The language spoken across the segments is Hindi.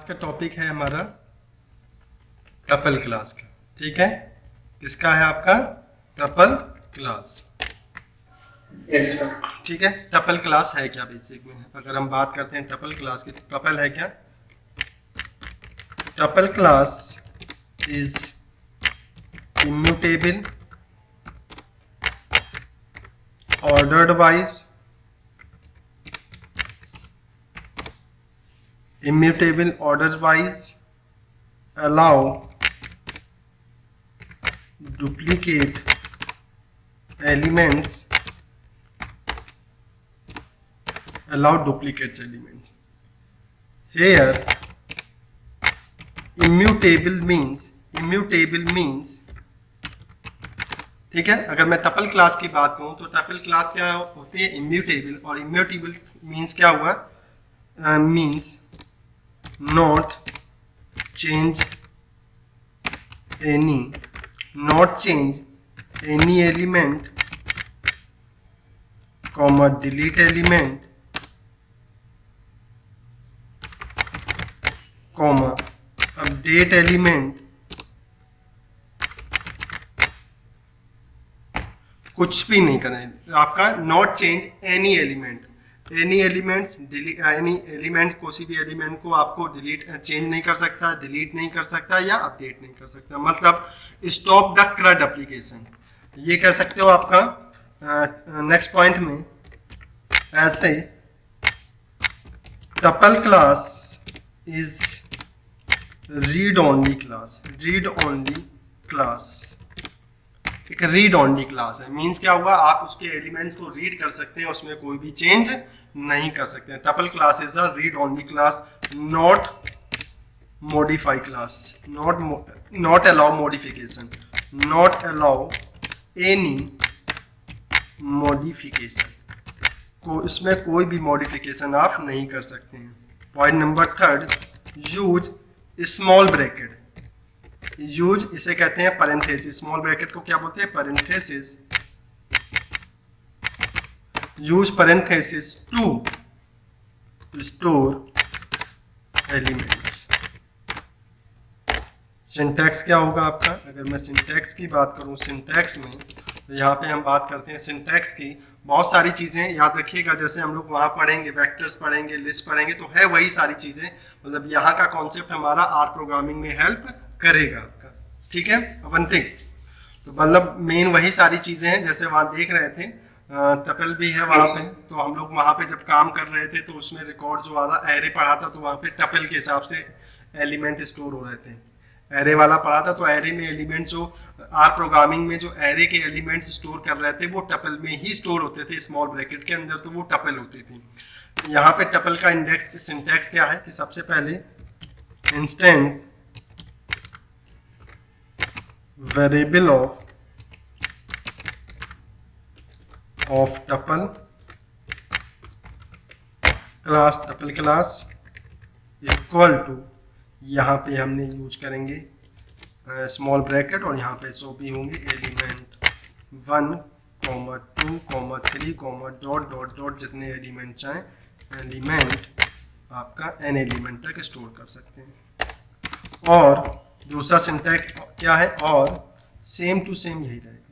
आज का टॉपिक है हमारा टपल क्लास का। ठीक है, किसका है आपका? Tuple class. ठीक है, टपल क्लास है क्या? बेसिक में अगर हम बात करते हैं टपल क्लास की, तो टपल है क्या? Tuple class is immutable, ordered wise, immutable orders wise, allow duplicate elements, here immutable means ठीक है, अगर मैं टपल क्लास की बात करूं तो टपल क्लास क्या होती है? इम्यूटेबल। और इम्यूटेबल मीन्स क्या हुआ? Means not change any element, comma delete element, comma update element, कुछ भी नहीं करना है आपका। Not change any element, any elements, any element, किसी भी एलिमेंट को आपको चेंज नहीं कर सकता, डिलीट नहीं कर सकता या अपडेट नहीं कर सकता। मतलब स्टॉप द क्रड एप्लीकेशन, ये कह सकते हो आपका। नेक्स्ट पॉइंट में ऐसे tuple class is read only class, एक रीड ओनली क्लास है। मींस क्या हुआ? आप उसके एलिमेंट को रीड कर सकते हैं, उसमें कोई भी चेंज नहीं कर सकते हैं। Tuple class is a read only class, not modify class, not allow modification, not allow any modification, को इसमें कोई भी मॉडिफिकेशन आप नहीं कर सकते हैं। Point number 3, use small bracket. Use इसे कहते हैं पैरेंथेसिस। स्मॉल ब्रैकेट को क्या बोलते हैं? Parenthesis. Use parenthesis to store elements. Syntax क्या होगा आपका? अगर मैं सिंटैक्स की बात करूं, सिंटैक्स में तो यहाँ पे हम बात करते हैं सिंटैक्स की। बहुत सारी चीज़ें याद रखिएगा, जैसे हम लोग वहाँ पढ़ेंगे, वेक्टर्स पढ़ेंगे, लिस्ट पढ़ेंगे, तो है वही सारी चीज़ें। मतलब यहाँ का कॉन्सेप्ट हमारा आर प्रोग्रामिंग में हेल्प करेगा आपका। ठीक है, वन थिंग, तो मतलब मेन वही सारी चीज़ें हैं। जैसे वहाँ देख रहे थे टपल भी है वहाँ पे, तो हम लोग वहाँ पे जब काम कर रहे थे तो उसमें रिकॉर्ड जो आ रहा एरे पढ़ा था, तो वहाँ पे टपल के हिसाब से एलिमेंट स्टोर हो रहे थे। एरे वाला पढ़ा था, तो एरे में एलिमेंट जो आर प्रोग्रामिंग में जो एरे के एलिमेंट्स स्टोर कर रहे थे वो टपल में ही स्टोर होते थे, स्मॉल ब्रैकेट के अंदर, तो वो टपल होती थी। यहाँ पे टपल का इंडेक्स सिंटैक्स क्या है कि सबसे पहले instance variable of tuple class equal to, यहाँ पे हमने यूज करेंगे स्मॉल ब्रैकेट, और यहाँ पे सो भी होंगे एलिमेंट 1, 2, 3, डॉट डॉट डॉट, जितने एलिमेंट चाहें, एलिमेंट आपका n एलिमेंट तक स्टोर कर सकते हैं। और दूसरा सिंटैक्स क्या है? और सेम टू सेम यही रहेगा।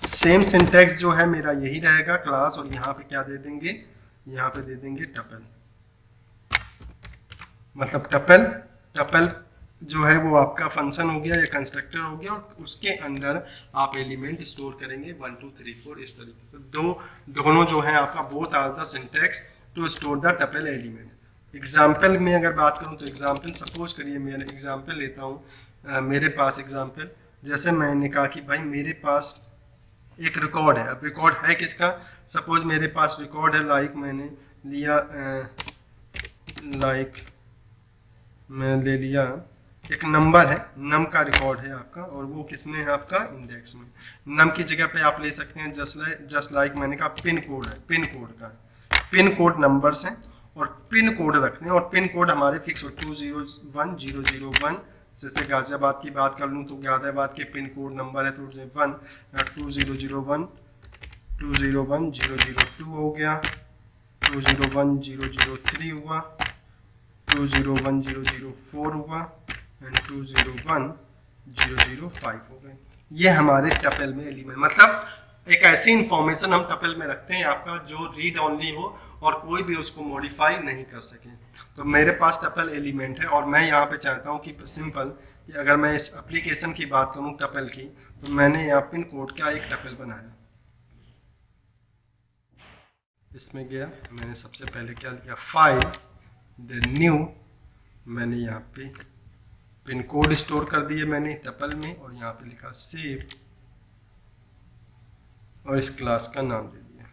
सेम सिंटैक्स जो है मेरा यही रहेगा, क्लास, और यहाँ पे क्या दे देंगे? यहाँ पे दे देंगे टपल। मतलब टपल जो है वो आपका फंक्शन हो गया या कंस्ट्रक्टर हो गया, और उसके अंदर आप एलिमेंट स्टोर करेंगे 1, 2, 3, 4 इस तरीके से। दोनों जो है आपका both are the syntax to store the tuple element. Example में अगर बात करूं तो एग्जाम्पल, सपोज करिए मैं एग्जाम्पल लेता हूं। मेरे पास एग्जाम्पल, जैसे मैंने कहा कि भाई मेरे पास एक रिकॉर्ड है। अब रिकॉर्ड है किसका? सपोज मेरे पास रिकॉर्ड है, लाइक मैंने लिया, मैं ले लिया एक नंबर है, नम का रिकॉर्ड है आपका, और वो किसमें है? आपका इंडेक्स में। नम की जगह पे आप ले सकते हैं जस्ट लाइक मैंने कहा पिन कोड है, पिन कोड का, पिन कोड नंबर्स हैं, और पिन कोड रखने हैं, और पिन कोड हमारे फिक्स हो 201001। जैसे गाजियाबाद की बात कर लूँ तो गाजियाबाद के पिन कोड नंबर है तो 2001 201002 हो गया, 201003 हुआ, 201004 हुआ एंड 201005 हो गए। ये हमारे टपल में एलिमेंट, मतलब एक ऐसी इंफॉर्मेशन हम टपल में रखते हैं आपका जो रीड ओनली हो और कोई भी उसको मॉडिफाई नहीं कर सके। तो मेरे पास टपल एलिमेंट है और मैं यहाँ पे चाहता हूँ कि सिंपल कि अगर मैं इस एप्लीकेशन की बात करूँ टपल की, तो मैंने यहाँ पिन कोड का एक टपल बनाया। इसमें गया, मैंने सबसे पहले क्या लिया, फाइल देन न्यू, मैंने यहाँ पे पिन कोड स्टोर कर दिए मैंने टपल में और यहाँ पे लिखा सेव और इस क्लास का नाम दे दिया।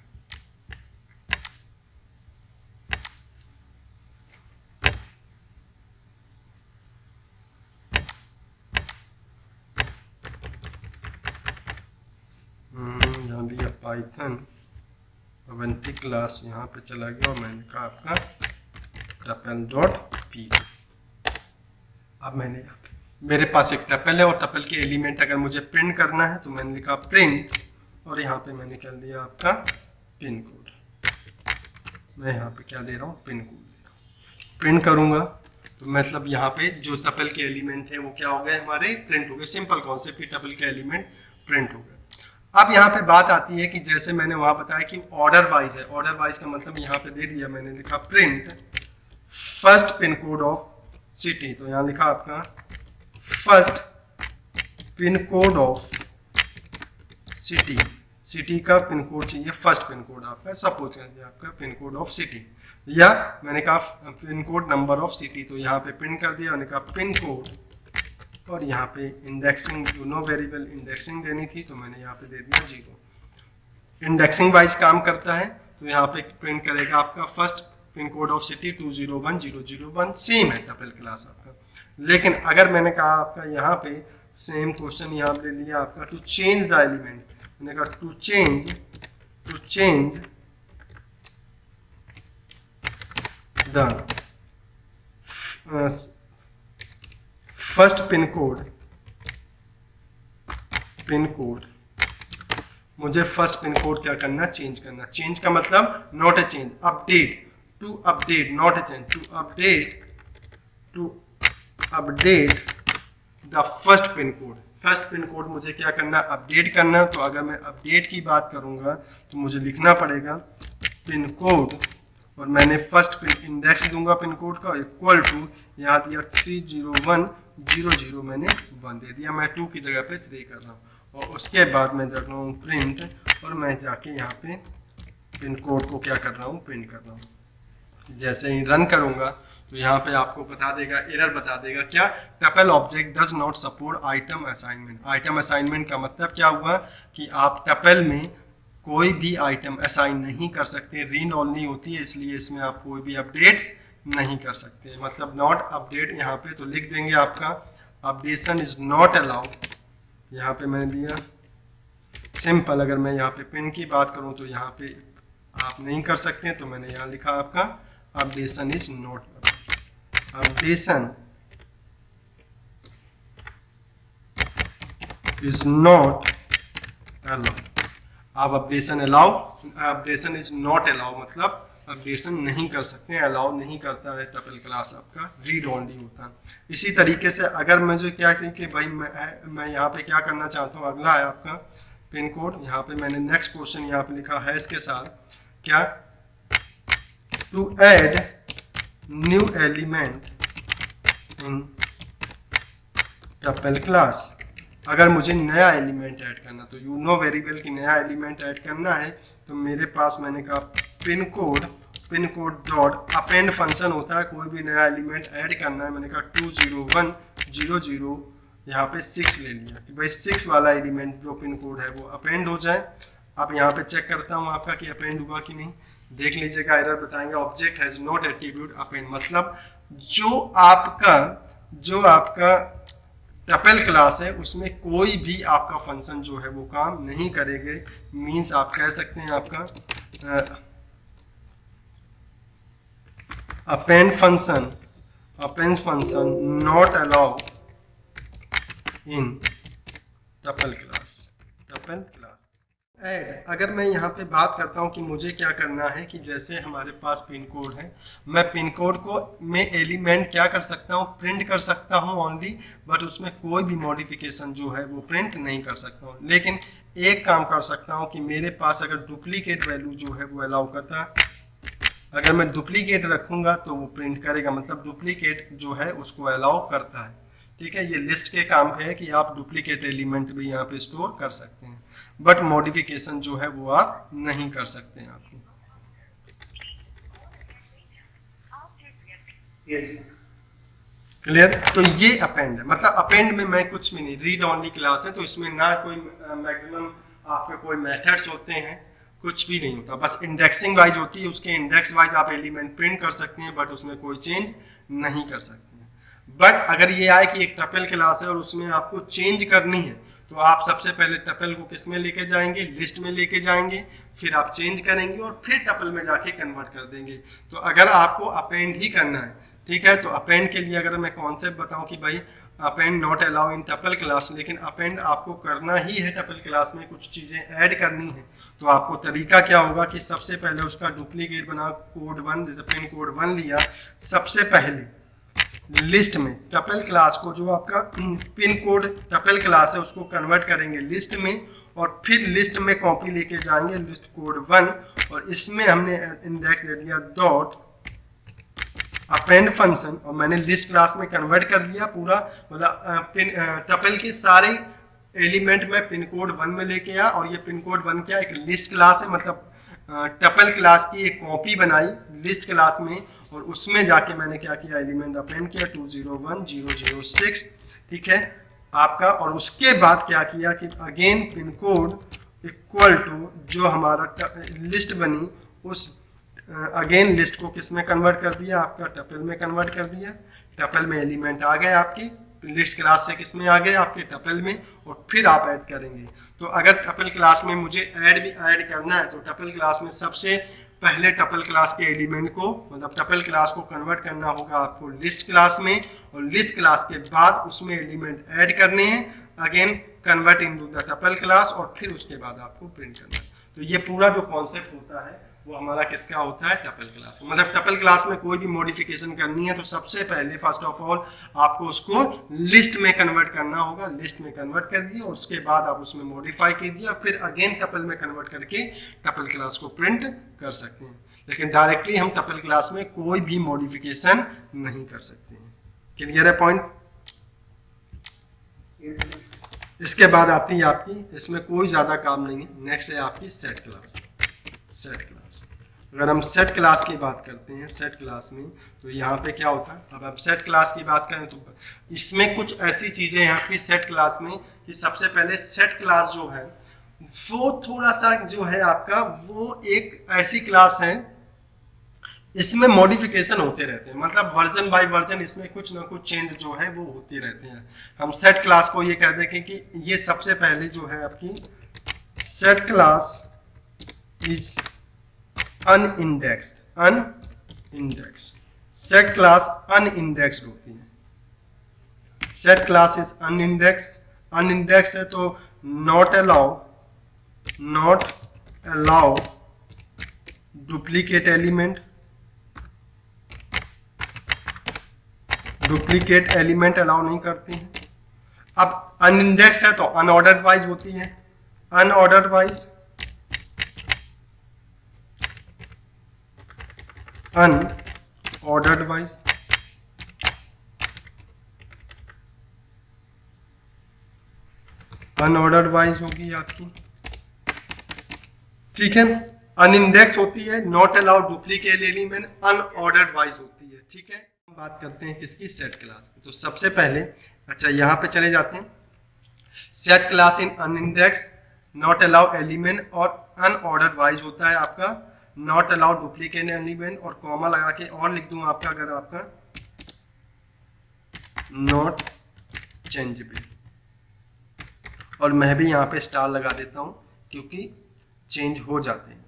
यहाँ दिया पाइथन अवंती क्लास, यहाँ पे चला गया और मैंने कहा आपका टपल डॉट पी। अब मैंने मेरे पास एक टपल है और टपल के एलिमेंट अगर मुझे प्रिंट करना है तो मैंने लिखा प्रिंट और यहाँ पे मैंने कर दिया आपका पिन कोड। मैं यहाँ पे क्या दे रहा हूँ, पिन कोड दे रहा हूँ। प्रिंट करूँगा तो मतलब यहाँ पे जो टपल के एलिमेंट है वो क्या हो गए, हमारे प्रिंट हो गए। सिंपल कॉन्सेप्ट ही टपल के एलिमेंट प्रिंट हो गए। अब यहाँ पे बात आती है कि जैसे मैंने वहाँ बताया कि ऑर्डर वाइज है, ऑर्डर वाइज का मतलब यहाँ पे दे दिया, मैंने लिखा print first pin code of city, तो यहाँ लिखा आपका first pin code of city, city का पिन कोड चाहिए, फर्स्ट पिन कोड आपका, सपोज करिए आपका पिन कोड ऑफ सिटी, या मैंने कहा pin code number of city, तो यहाँ पे प्रिंट कर दिया, मैंने कहा पिन कोड और यहाँ पे इंडेक्सिंग, नो वेरिएबल इंडेक्सिंग देनी थी तो मैंने यहाँ पे दे दिया 0। इंडेक्सिंग वाइज काम करता है तो यहाँ पे प्रिंट करेगा आपका first pin code of city 201001, same है टपल क्लास आपका। लेकिन अगर मैंने कहा आपका यहाँ पे सेम क्वेश्चन यहाँ पे ले लिया आपका टू चेंज द एलिमेंट, मैंने कहा to change the first pin code, मुझे फर्स्ट पिन कोड क्या करना, चेंज करना। चेंज का मतलब not a change, update, to update, not a change, to update the first pin code. First pin code मुझे क्या करना, अपडेट करना। तो अगर मैं अपडेट की बात करूंगा तो मुझे लिखना पड़ेगा पिन कोड और मैंने फर्स्ट पिन इंडेक्स दूंगा पिन कोड का इक्वल टू, यहाँ दिया 30100, मैंने 1 दे दिया, मैं 2 की जगह पे 3 कर रहा हूँ। और उसके बाद मैं कर रहा हूँ प्रिंट और मैं जाके यहाँ पे पिन कोड को क्या कर रहा हूँ, प्रिंट कर रहा हूँ। जैसे ही रन करूँगा तो यहाँ पे आपको बता देगा, एरर बता देगा क्या, tuple object does not support item assignment. Item assignment का मतलब क्या हुआ कि आप टपल में कोई भी आइटम असाइन नहीं कर सकते, रीड ओनली होती है, इसलिए इसमें आप कोई भी अपडेट नहीं कर सकते। मतलब नॉट अपडेट यहाँ पे तो लिख देंगे आपका अपडेशन इज नॉट अलाउड, यहाँ पे मैंने दिया सिंपल। अगर मैं यहाँ पे पिन की बात करूँ तो यहाँ पे आप नहीं कर सकते, तो मैंने यहाँ लिखा आपका updation is not, updation is not allow. आप updation allow, updation is not allow मतलब अपडेशन नहीं कर सकते हैं, अलाउ नहीं करता है टपल क्लास, आपका रीड ओनली होता है। इसी तरीके से अगर मुझे क्या कि भाई मैं यहाँ पे क्या करना चाहता हूँ, अगला है आपका पिन कोड। यहाँ पे मैंने नेक्स्ट क्वेश्चन यहाँ पे लिखा है इसके साथ क्या, to add new element in tuple class. अगर मुझे नया एलिमेंट ऐड करना, तो यू नो वेरिएबल की नया एलिमेंट ऐड करना है, तो मेरे पास मैंने कहा pin code dot append function होता है, कोई भी नया एलिमेंट ऐड करना है, मैंने कहा 20100 यहाँ पे 6 ले लिया कि भाई 6 वाला एलिमेंट जो पिन कोड है वो अपेंड हो जाए। अब यहाँ पे चेक करता हूँ आपका कि अपेंड हुआ कि नहीं, देख लीजिएगा एरर बताएंगे object has not attribute append, मतलब जो आपका टपल क्लास है उसमें कोई भी आपका फंक्शन जो है वो काम नहीं करेंगे। मीन्स आप कह सकते हैं आपका append function not allow in tuple class. Add, अगर मैं यहाँ पे बात करता हूँ कि मुझे क्या करना है कि जैसे हमारे पास पिन कोड है, मैं पिन कोड को में एलिमेंट क्या कर सकता हूँ, प्रिंट कर सकता हूँ ओनली, बट उसमें कोई भी मॉडिफिकेशन जो है वो प्रिंट नहीं कर सकता हूँ। लेकिन एक काम कर सकता हूँ कि मेरे पास अगर डुप्लीकेट वैल्यू जो है वो अलाउ करता है, अगर मैं डुप्लीकेट रखूँगा तो वो प्रिंट करेगा, मतलब डुप्लीकेट जो है उसको अलाउ करता है। ठीक है, ये लिस्ट के काम पे है कि आप डुप्लीकेट एलिमेंट भी यहाँ पे स्टोर कर सकते हैं, बट मॉडिफिकेशन जो है वो आप नहीं कर सकते हैं आपको। क्लियर? तो ये अपेंड है, मतलब अपेंड में मैं कुछ भी नहीं, रीड ओनली क्लास है, तो इसमें ना कोई मैक्सिमम आपके कोई मेथड्स होते हैं, कुछ भी नहीं होता, बस इंडेक्सिंग वाइज होती है, उसके इंडेक्स वाइज आप एलिमेंट प्रिंट कर सकते हैं, बट उसमें कोई चेंज नहीं कर सकते हैं। बट अगर ये आए कि एक टपल क्लास है और उसमें आपको चेंज करनी है, तो आप सबसे पहले टपल को किस में लेके जाएंगे, लिस्ट में लेके जाएंगे, फिर आप चेंज करेंगे और फिर टपल में जाके कन्वर्ट कर देंगे। तो अगर आपको अपेंड ही करना है, ठीक है, तो अपेंड के लिए अगर मैं कॉन्सेप्ट बताऊं कि भाई append not allow in tuple class, लेकिन अपेंड आपको करना ही है टपल क्लास में, कुछ चीज़ें ऐड करनी है, तो आपको तरीका क्या होगा कि सबसे पहले उसका डुप्लीकेट बना कोड 1, जैसे पिन कोड 1 लिया, सबसे पहले लिस्ट में टपल क्लास को, जो आपका पिन कोड टपल क्लास है उसको कन्वर्ट करेंगे लिस्ट में, और फिर लिस्ट में कॉपी लेके जाएंगे लिस्ट कोड 1, और इसमें हमने इंडेक्स दे दिया डॉट अपेंड फंक्शन, और मैंने लिस्ट क्लास में कन्वर्ट कर दिया पूरा, मतलब टपल के सारे एलिमेंट में पिन कोड 1 में लेके आया, और ये पिन कोड 1 क्या एक लिस्ट क्लास है, मतलब टपल क्लास की एक कॉपी बनाई लिस्ट क्लास में, और उसमें जाके मैंने क्या किया, एलिमेंट अपेंड किया 201006, ठीक है आपका, और उसके बाद क्या किया कि again pin code equal to जो हमारा लिस्ट बनी, उस अगेन लिस्ट को किस में कन्वर्ट कर दिया, आपका टपल में कन्वर्ट कर दिया, टपल में एलिमेंट आ गए आपकी, लिस्ट क्लास से किस में आ गए, आपके टपल में, और फिर आप ऐड करेंगे। तो अगर टपल क्लास में मुझे ऐड करना है, तो टपल क्लास में सबसे पहले टपल क्लास के एलिमेंट को, मतलब टपल क्लास को कन्वर्ट करना होगा आपको लिस्ट क्लास में, और लिस्ट क्लास के बाद उसमें एलिमेंट ऐड करने हैं, again convert into the tuple class, और फिर उसके बाद आपको प्रिंट करना है। तो ये पूरा जो कॉन्सेप्ट होता है वो हमारा किसका होता है, टपल क्लास। मतलब टपल क्लास में कोई भी मॉडिफिकेशन करनी है तो सबसे पहले फर्स्ट ऑफ ऑल आपको उसको लिस्ट में कन्वर्ट करना होगा, लिस्ट में कन्वर्ट कर दिए, और उसके बाद आप उसमें मॉडिफाई कीजिए, और फिर अगेन टपल में कन्वर्ट करके टपल क्लास को प्रिंट कर सकते हैं। लेकिन डायरेक्टली हम टपल क्लास में कोई भी मॉडिफिकेशन नहीं कर सकते हैं। क्लियर है पॉइंट? इसके बाद आती है आपकी, इसमें कोई ज्यादा काम नहीं है, नेक्स्ट है आपकी सेट क्लास। सेट क्लास, अगर हम सेट क्लास की बात करते हैं, सेट क्लास में तो यहाँ पे क्या होता है, अब आप सेट क्लास की बात करें तो इसमें कुछ ऐसी चीजें यहाँ पे सेट क्लास में कि सबसे पहले सेट क्लास जो है वो थोड़ा सा जो है आपका, वो एक ऐसी क्लास है इसमें मॉडिफिकेशन होते रहते हैं, मतलब वर्जन बाय वर्जन इसमें कुछ ना कुछ चेंज जो है वो होते रहते हैं। हम सेट क्लास को ये कह दें कि ये सबसे पहले जो है आपकी set class is unindexed, unindexed, set class unindexed होती है। Set class is unindexed, unindexed है तो not allow duplicate element, duplicate element allow नहीं करती है। अब अनइंडेक्स है तो अनऑर्डर्ड वाइज होती है, unordered wise, unordered wise, unordered wise होगी आपकी, ठीक है। अनइंडेक्स होती है, not allowed duplicate element, unordered wise होती है, ठीक है। बात करते हैं किसकी, सेट क्लास की। तो सबसे पहले अच्छा यहाँ पे चले जाते हैं, set class in unindex not allow element, और अनऑर्डर्ड वाइज होता है आपका नॉट अलाउ डुप्लीकेट एलिमेंट, और कॉमा लगा के और लिख दूं आपका, अगर आपका नॉट चेंजेबल, और मैं भी यहाँ पे स्टार लगा देता हूँ क्योंकि चेंज हो जाते हैं,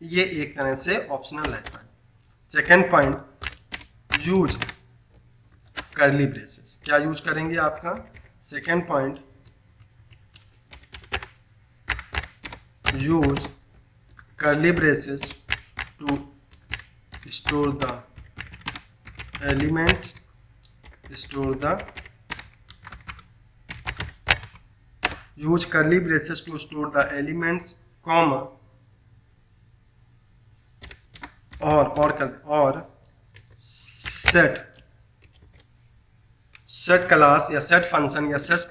ये एक तरह से ऑप्शनल रहता है। Second point, use curly braces, क्या यूज करेंगे आपका, second point use curly braces to store the elements, use curly braces to store the elements, comma, और set क्लास या set फंक्शन या set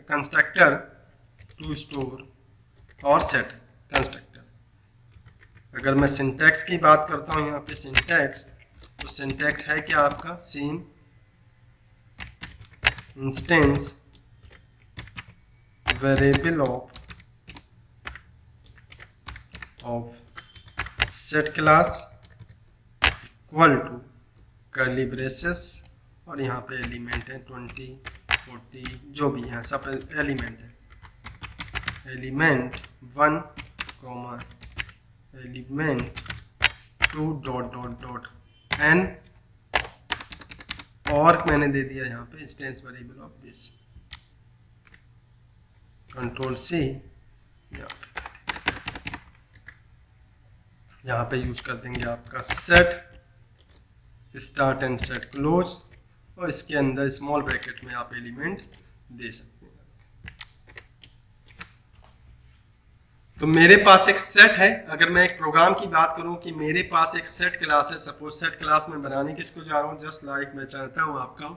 कंस्ट्रक्टर टू स्टोर, और set कंस्ट्रक्टर। अगर मैं सिंटैक्स की बात करता हूँ यहाँ पे सिंटैक्स, तो सिंटैक्स है क्या आपका, same instance variable of set class equal to curly braces, और यहाँ पे एलिमेंट है 20, 40 जो भी है सब एलिमेंट है, element 1 comma element 2 dot dot dot n, और मैंने दे दिया यहाँ पे instance variable of this, control C, यहाँ पे यूज कर देंगे आपका set start and set close, और इसके अंदर स्मॉल ब्रैकेट में आप एलिमेंट दे सकते हैं। तो मेरे पास एक सेट है, अगर मैं एक प्रोग्राम की बात करूं कि मेरे पास एक सेट क्लास है, सपोज सेट क्लास में बनाने किसको जा रहा हूं, जस्ट लाइक मैं चाहता हूं आपका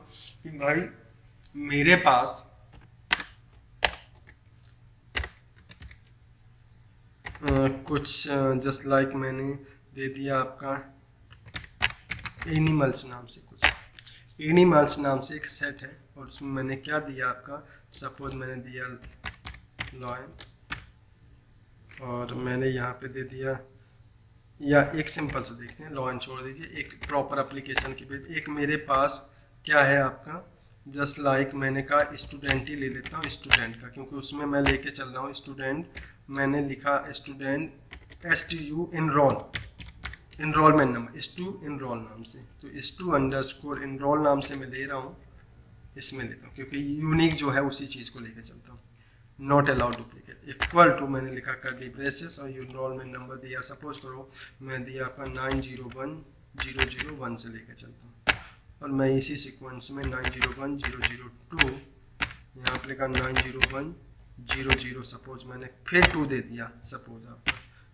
कि भाई मेरे पास कुछ जस्ट लाइक मैंने दे दिया आपका एनिमल्स नाम से, कुछ एनिमल्स नाम से एक सेट है, और उसमें मैंने क्या दिया आपका, सपोज मैंने दिया लॉयन, और मैंने यहाँ पे दे दिया, या एक सिंपल से देखते हैं, लॉयन छोड़ दीजिए, एक प्रॉपर एप्लीकेशन की भी, एक मेरे पास क्या है आपका, जस्ट लाइक मैंने कहा स्टूडेंट ही ले लेता हूँ, स्टूडेंट का, क्योंकि उसमें मैं लेके चल रहा हूँ स्टूडेंट, मैंने लिखा student STU enrolment number STU enrol नाम से, तो STU अंडरस्कोर इनरोल नाम से मैं ले रहा हूँ, इसमें लेता हूँ क्योंकि यूनिक जो है उसी चीज़ को लेकर चलता हूँ, not allowed duplicate, equal to मैंने लिखा कर्ली ब्रेसेस और इनरोलमेंट नंबर दिया, सपोज करो मैं दिया आपका 901001 से लेकर चलता हूँ, और मैं इसी सीक्वेंस में 901002 यहाँ पर लिखा 901000, सपोज मैंने फिर 2 दे दिया, सपोज आपका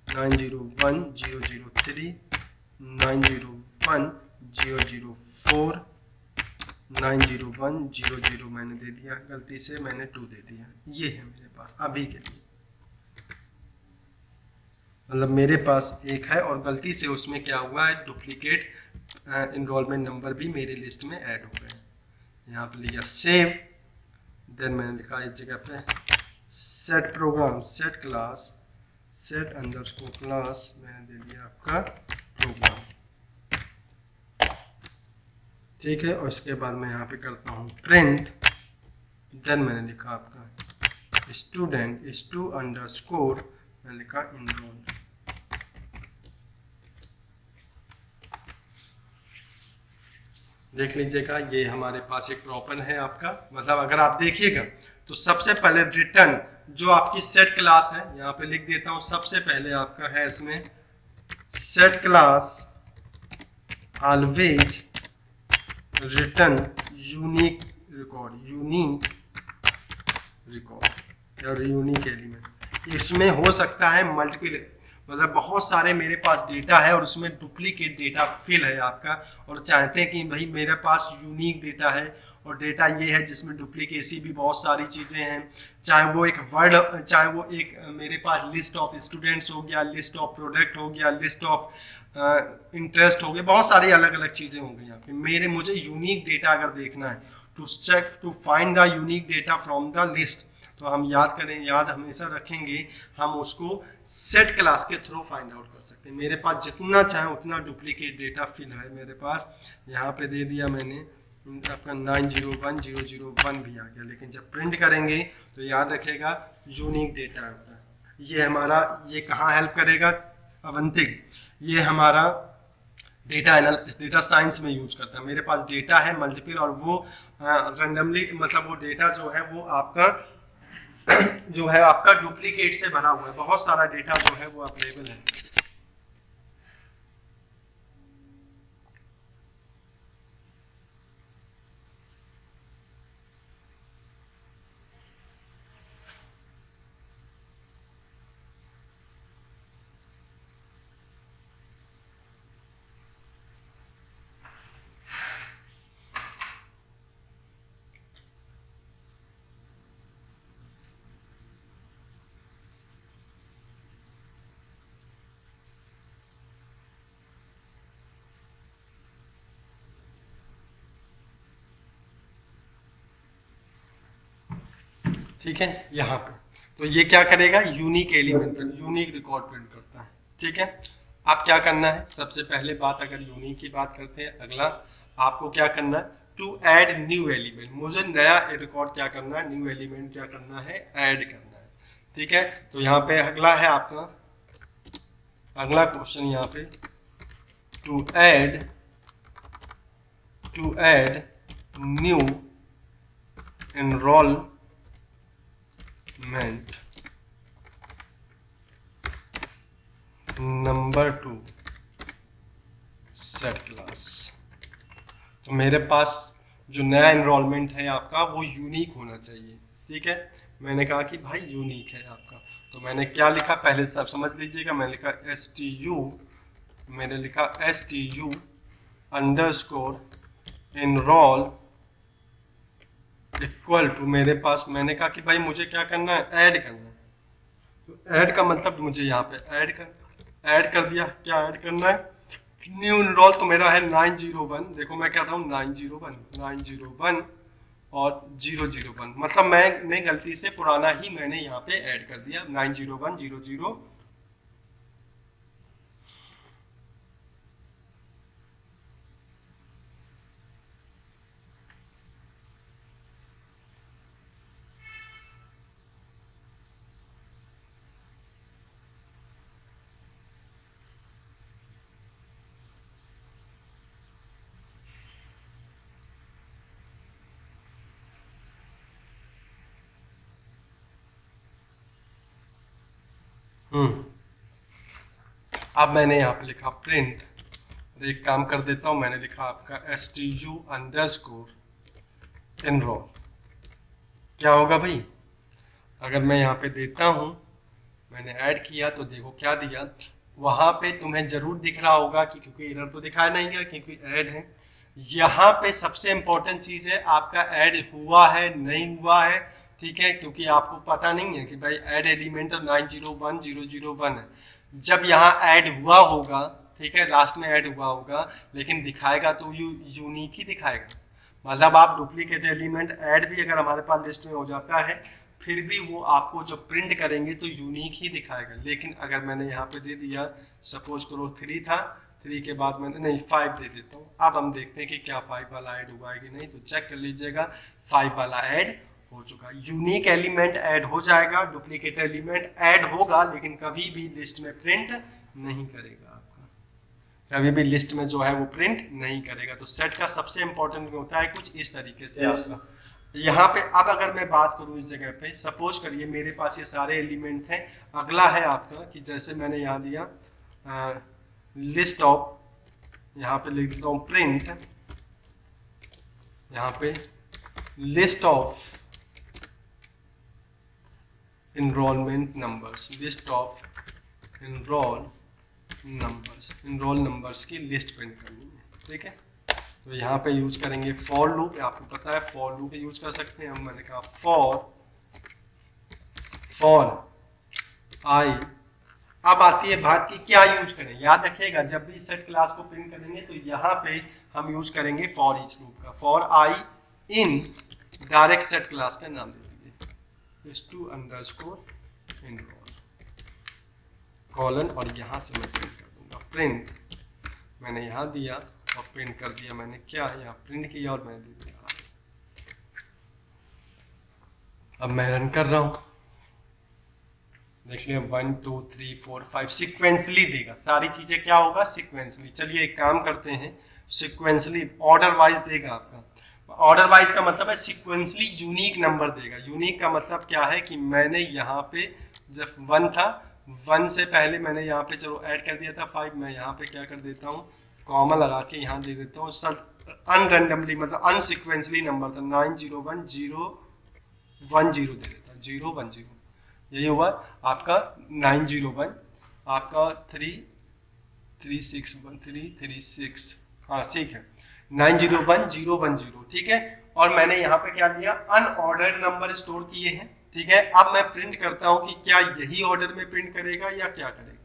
901003, 901004, 90100 मैंने दे दिया, गलती से मैंने 2 दे दिया, ये है मेरे पास अभी के लिए, मतलब मेरे पास एक है और गलती से उसमें क्या हुआ है, डुप्लीकेट इनरोलमेंट नंबर भी मेरी लिस्ट में ऐड हो गए। यहाँ पे लिया सेव, देन मैंने लिखा इस जगह पे set program, set class, set underscore class, मैंने दे दिया आपका प्रोग्राम, ठीक है, और इसके बाद मैं यहाँ पे करता हूँ प्रिंट, देन मैंने लिखा आपका स्टूडेंट STU अंडरस्कोर, मैंने लिखा इनरोल, देख लीजिएगा ये हमारे पास एक प्रॉपर है आपका, मतलब अगर आप देखिएगा तो सबसे पहले रिटर्न जो आपकी सेट क्लास है, यहाँ पे लिख देता हूँ, सबसे पहले आपका है इसमें set class always return unique record और यूनिक एलिमेंट। इसमें हो सकता है मल्टीपल, मतलब बहुत सारे मेरे पास डेटा है और उसमें डुप्लीकेट डेटा फिल है आपका, और चाहते हैं कि भाई मेरे पास यूनिक डेटा है, और डेटा ये है जिसमें डुप्लीकेसी भी बहुत सारी चीज़ें हैं, चाहे वो एक वर्ड, चाहे वो एक मेरे पास लिस्ट ऑफ स्टूडेंट्स हो गया, लिस्ट ऑफ प्रोडक्ट हो गया, लिस्ट ऑफ इंटरेस्ट हो गया, बहुत सारी अलग अलग चीज़ें हो गई यहाँ पे। मुझे यूनिक डेटा अगर देखना है, to check to find the unique data from the list, तो हम याद हमेशा रखेंगे, हम उसको सेट क्लास के थ्रू फाइंड आउट कर सकते हैं। मेरे पास जितना चाहे उतना डुप्लीकेट डेटा फिल है मेरे पास, यहाँ पे दे दिया मैंने आपका 901001 भी आ गया, लेकिन जब प्रिंट करेंगे तो याद रखेगा यूनिक डेटा होता है। ये हमारा, ये कहाँ हेल्प करेगा अवंतिक, ये हमारा डेटा साइंस में यूज करता है। मेरे पास डेटा है मल्टीपल, और वो रैंडमली, मतलब वो डेटा जो है वो आपका जो है आपका डुप्लीकेट से भरा हुआ है, बहुत सारा डेटा जो है वो अवेलेबल है। ठीक है, यहाँ पे तो ये क्या करेगा, unique element, unique record print करता है। ठीक है, अब क्या करना है, सबसे पहले बात अगर यूनिक की बात करते हैं, अगला आपको क्या करना है, टू ऐड न्यू एलिमेंट, मुझे नया रिकॉर्ड क्या करना है, न्यू एलिमेंट क्या करना है, ऐड करना है। ठीक है, तो यहाँ पे अगला है आपका, अगला क्वेश्चन यहाँ पे, to add new enrolment number to set class. तो मेरे पास जो नया एनरोलमेंट है आपका वो यूनिक होना चाहिए। ठीक है, मैंने कहा कि भाई यूनिक है आपका, तो मैंने क्या लिखा, पहले सब समझ लीजिएगा, मैंने लिखा मैंने लिखा STU underscore enrol equal to, मेरे पास मैंने कहा कि भाई मुझे क्या करना है, ऐड करना है। तो ऐड का मतलब मुझे यहाँ पे ऐड कर दिया, क्या ऐड करना है, न्यू एनरोल, तो मेरा है 901, देखो मैं कर रहा हूँ 901 और 001, मतलब मैंने गलती से पुराना ही मैंने यहाँ पे ऐड कर दिया 90100। अब मैंने यहाँ पे लिखा प्रिंट, एक काम कर देता हूँ, मैंने लिखा आपका STU अंडरस्कोर एनरोल। क्या होगा भाई, अगर मैं यहाँ पे देता हूँ, मैंने ऐड किया तो देखो क्या दिया, वहां पे तुम्हें जरूर दिख रहा होगा कि क्योंकि एरर तो दिखाया नहीं गया क्योंकि ऐड है। यहाँ पे सबसे इंपॉर्टेंट चीज है आपका ऐड हुआ है नहीं हुआ है। ठीक है, क्योंकि आपको पता नहीं है कि भाई ऐड एलिमेंट 901001 है, जब यहाँ ऐड हुआ होगा, ठीक है, लास्ट में ऐड हुआ होगा, लेकिन दिखाएगा तो यूनिक ही दिखाएगा। मतलब आप डुप्लीकेट एलिमेंट ऐड भी अगर हमारे पास लिस्ट में हो जाता है, फिर भी वो आपको जो प्रिंट करेंगे तो यूनिक ही दिखाएगा। लेकिन अगर मैंने यहाँ पे दे दिया, सपोज करो 3 था, 3 के बाद मैंने नहीं 5 दे देता हूँ, अब हम देखते हैं कि क्या 5 वाला ऐड हुआ है कि नहीं, तो चेक कर लीजिएगा 5 वाला ऐड हो चुका। यूनिक एलिमेंट ऐड हो जाएगा, डुप्लीकेट एलिमेंट ऐड होगा लेकिन कभी भी लिस्ट में प्रिंट नहीं करेगा आपका, कभी भी लिस्ट में जो है वो प्रिंट नहीं करेगा। तो सेट का सबसे इंपॉर्टेंट होता है कुछ इस तरीके से आपका। यहाँ पे अब अगर मैं बात करूँ इस जगह पे, सपोज करिए मेरे पास ये सारे एलिमेंट हैं, अगला है आपका कि जैसे मैंने यहाँ दिया लिस्ट ऑफ, यहाँ पे लिख देता हूँ प्रिंट, यहाँ पे list of enrollment numbers, list of enroll numbers की लिस्ट प्रिंट करनी है। ठीक है, तो यहाँ पे यूज करेंगे फॉर लूप, आपको पता है फॉर लूप यूज कर सकते हैं हम। मैंने कहा फॉर आई। अब आती है बात की क्या यूज करें, याद रखिएगा जब भी सेट क्लास को प्रिंट करेंगे तो यहाँ पे हम यूज करेंगे फॉर ईच लूप का। For I in direct set class का नाम दे STU अंडरस्कोर एनरोल कॉलन, और यहाँ से मैं प्रिंट कर दूंगा प्रिंट, मैंने यहाँ दिया और प्रिंट कर दिया, मैंने क्या यहाँ प्रिंट किया और मैंने दे दिया। अब मैं रन कर रहा हूँ, देख लिया 1 2 3 4 5 सिक्वेंसली देगा, सारी चीजें क्या होगा सिक्वेंसली। चलिए एक काम करते हैं, सिक्वेंसली ऑर्डर वाइज देगा आपका। ऑर्डर वाइज का मतलब है सिक्वेंसली यूनिक नंबर देगा। यूनिक का मतलब क्या है कि मैंने यहाँ पे जब 1 था, 1 से पहले मैंने यहाँ पे चलो ऐड कर दिया था 5, मैं यहाँ पे क्या कर देता हूँ, कॉमा लगा के यहाँ दे देता हूँ सर, अनरैंडमली मतलब अनसिक्वेंसली नंबर था 901010 दे देता हूँ, 010। यही हुआ आपका 901, आपका 3361336। हाँ ठीक है, 901010, ठीक है। और मैंने यहाँ पे क्या दिया, अनऑर्डर्ड नंबर स्टोर किए हैं, ठीक है। अब मैं प्रिंट करता हूँ कि क्या यही ऑर्डर में प्रिंट करेगा या क्या करेगा।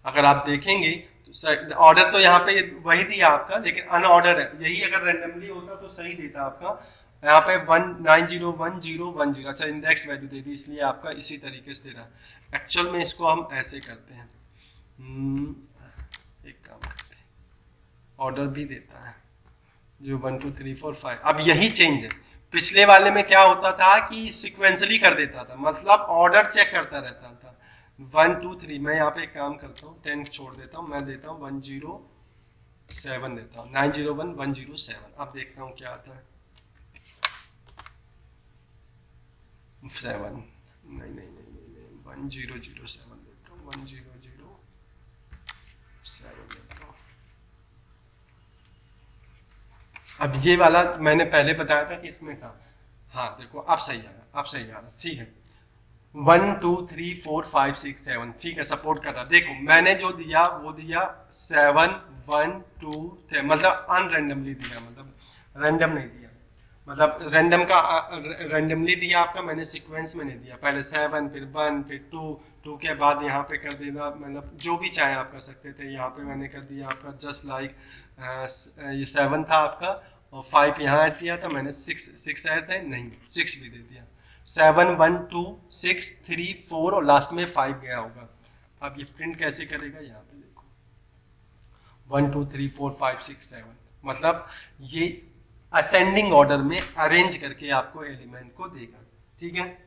अगर आप देखेंगे तो ऑर्डर तो यहाँ पे वही दिया आपका, लेकिन अनऑर्डर है। यही अगर रैंडमली होता तो सही देता आपका। यहाँ पे 901010, अच्छा इंडेक्स वैल्यू दे दी, इसलिए आपका इसी तरीके से दे रहा है। एक्चुअल में इसको हम ऐसे करते हैं, एक काम करते हैं, ऑर्डर भी देता है जो 1 2 3 4 5। अब यही चेंज है, पिछले वाले में क्या होता था कि सिक्वेंसली कर देता था, मतलब ऑर्डर चेक करता रहता था 1 2 3। मैं यहाँ पे एक काम करता हूँ, 10 छोड़ देता हूँ, मैं देता हूँ 107 देता हूँ, 901107। अब देखता हूँ क्या आता है, 7 नहीं 1007 देता हूँ, 1007 देता हूँ। अब ये वाला मैंने पहले बताया था कि इसमें था, हाँ देखो अब सही आ रहा, अब सही आ रहा, ठीक है। 1 2 3 4 5 6 7, ठीक है, सपोर्ट कर रहा। देखो मैंने जो दिया वो दिया 7 1 2 3, मतलब अनरैंडमली दिया, मतलब रैंडम नहीं दिया, मतलब रैंडम का रैंडमली दिया आपका, मैंने सीक्वेंस में नहीं दिया। पहले 7 फिर 1 फिर 2 के बाद यहाँ पे कर देना, मतलब जो भी चाहे आप कर सकते थे। यहाँ पे मैंने कर दिया आपका जस्ट लाइक ये 7 था आपका और 5 यहाँ ऐड किया था मैंने, 6 ऐड है नहीं, 6 भी दे दिया। 7 1 2 6 3 4 और लास्ट में 5 गया होगा। अब ये प्रिंट कैसे करेगा, यहाँ पे देखो 1 2 3 4 5 6 7, मतलब ये असेंडिंग ऑर्डर में अरेंज करके आपको एलिमेंट को देगा, ठीक है।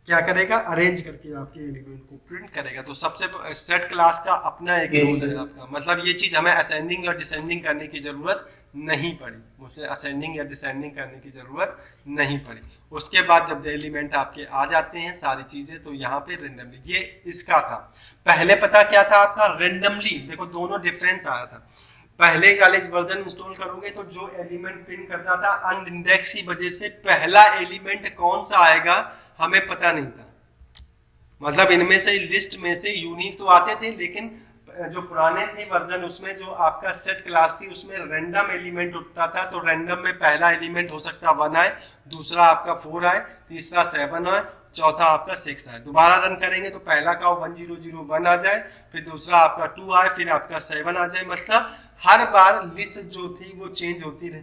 क्या करेगा, अरेंज करके आपके एलिमेंट को प्रिंट करेगा। तो सबसे सेट क्लास का अपना एक रूल है आपका, मतलब ये चीज हमें असेंडिंग और डिसेंडिंग करने की जरूरत नहीं पड़ी, मुझे असेंडिंग या डिसेंडिंग करने की जरूरत नहीं पड़ी। उसके बाद जब एलिमेंट आपके आ जाते हैं सारी चीजें, तो यहाँ पे रेंडमली, ये इसका था। पहले पता क्या था आपका, रेंडमली, देखो दोनों डिफरेंस आया था। पहले वाले वर्जन इंस्टॉल करोगे तो जो एलिमेंट प्रिंट करता था अनइंडेक्स की वजह से, पहला एलिमेंट कौन सा आएगा हमें पता नहीं था। मतलब इनमें से लिस्ट में से यूनिक तो आते थे, लेकिन जो पुराने थे वर्जन उसमें जो आपका सेट क्लास थी उसमें रैंडम एलिमेंट उठता था। तो रैंडम में पहला एलिमेंट हो सकता 1 आए, दूसरा आपका 4 आए, तीसरा 7 आए, चौथा आपका 6 आए। दोबारा रन करेंगे तो पहला का 1001 आ जाए, फिर दूसरा आपका 2 आए, फिर आपका 7 आ जाए। मतलब हर बार लिस्ट जो थी वो चेंज होती रही,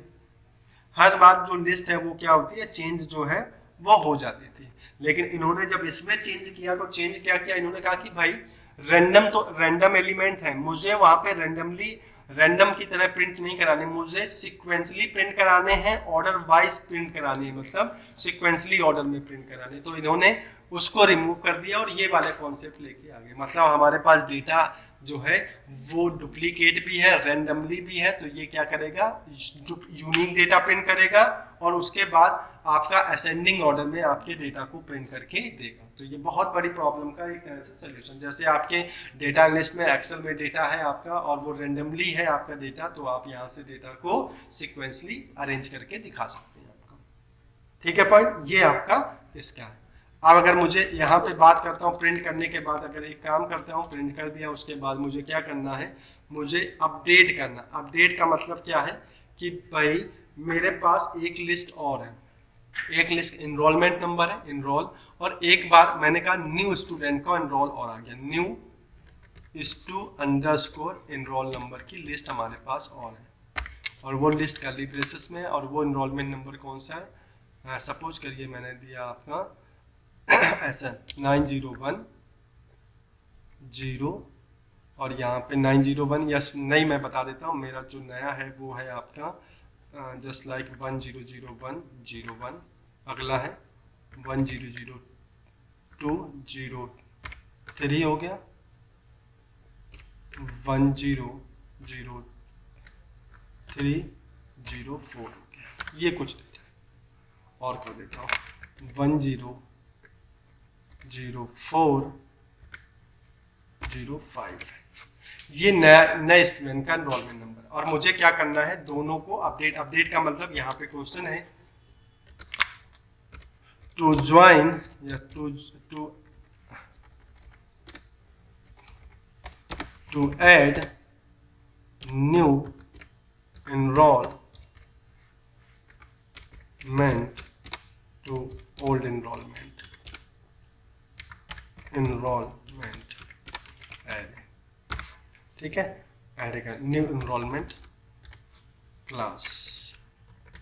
हर बार जो लिस्ट है वो क्या होती है, चेंज जो है वो हो जाती थी। लेकिन इन्होंने जब इसमें चेंज किया तो चेंज क्या किया, इन्होंने कहा कि भाई रैंडम तो रैंडम एलिमेंट है, मुझे वहां पे रैंडमली रैंडम की तरह प्रिंट नहीं कराने, मुझे सीक्वेंसली प्रिंट कराने हैं, ऑर्डर वाइज प्रिंट कराने हैं, मतलब सीक्वेंसली ऑर्डर में प्रिंट कराने। तो इन्होंने उसको रिमूव कर दिया और ये वाले कॉन्सेप्ट लेके आ गए। मतलब हमारे पास डेटा जो है वो डुप्लीकेट भी है, रैंडमली भी है। तो ये क्या करेगा, यूनिक डेटा प्रिंट करेगा और उसके बाद आपका असेंडिंग ऑर्डर में आपके डेटा को प्रिंट करके देगा। तो ये बहुत बड़ी प्रॉब्लम का एक तरह से सोल्यूशन। जैसे आपके डेटा लिस्ट में एक्सेल में डेटा है आपका और वो रैंडमली है आपका डेटा, तो आप यहाँ से डेटा को सीक्वेंसली अरेंज करके दिखा सकते हैं आपको, ठीक है। पॉइंट ये आपका इसका है। अब अगर मुझे यहाँ पे बात करता हूँ प्रिंट करने के बाद, अगर एक काम करता हूँ, प्रिंट कर दिया, उसके बाद मुझे क्या करना है, मुझे अपडेट करना। अपडेट का मतलब क्या है कि भाई मेरे पास एक लिस्ट और है, एक लिस्ट इनरोलमेंट नंबर है, इनरोल, और एक बार मैंने कहा न्यू स्टूडेंट का इनरोल और आ गया, new stu underscore enrol number की लिस्ट हमारे पास और है, और वो लिस्ट कर्ली ब्रेसेस में है। और वो इनरोलमेंट नंबर कौन सा है, सपोज करिए मैंने दिया आपका ऐसा 9010 और यहाँ पे 901, यस नहीं मैं बता देता हूँ, मेरा जो नया है वो है आपका जस्ट लाइक 100101। अगला है 100203 हो गया, 100304 हो गया। ये कुछ डेटा और कर देता हूँ 100405, ये नया नए स्टूडेंट का एनरोलमेंट नंबर। और मुझे क्या करना है, दोनों को अपडेट, अपडेट का मतलब यहाँ पे क्वेश्चन है टू ज्वाइन या to add new enrollment to old enrollment add, ठीक है, ऐड का new enrollment class,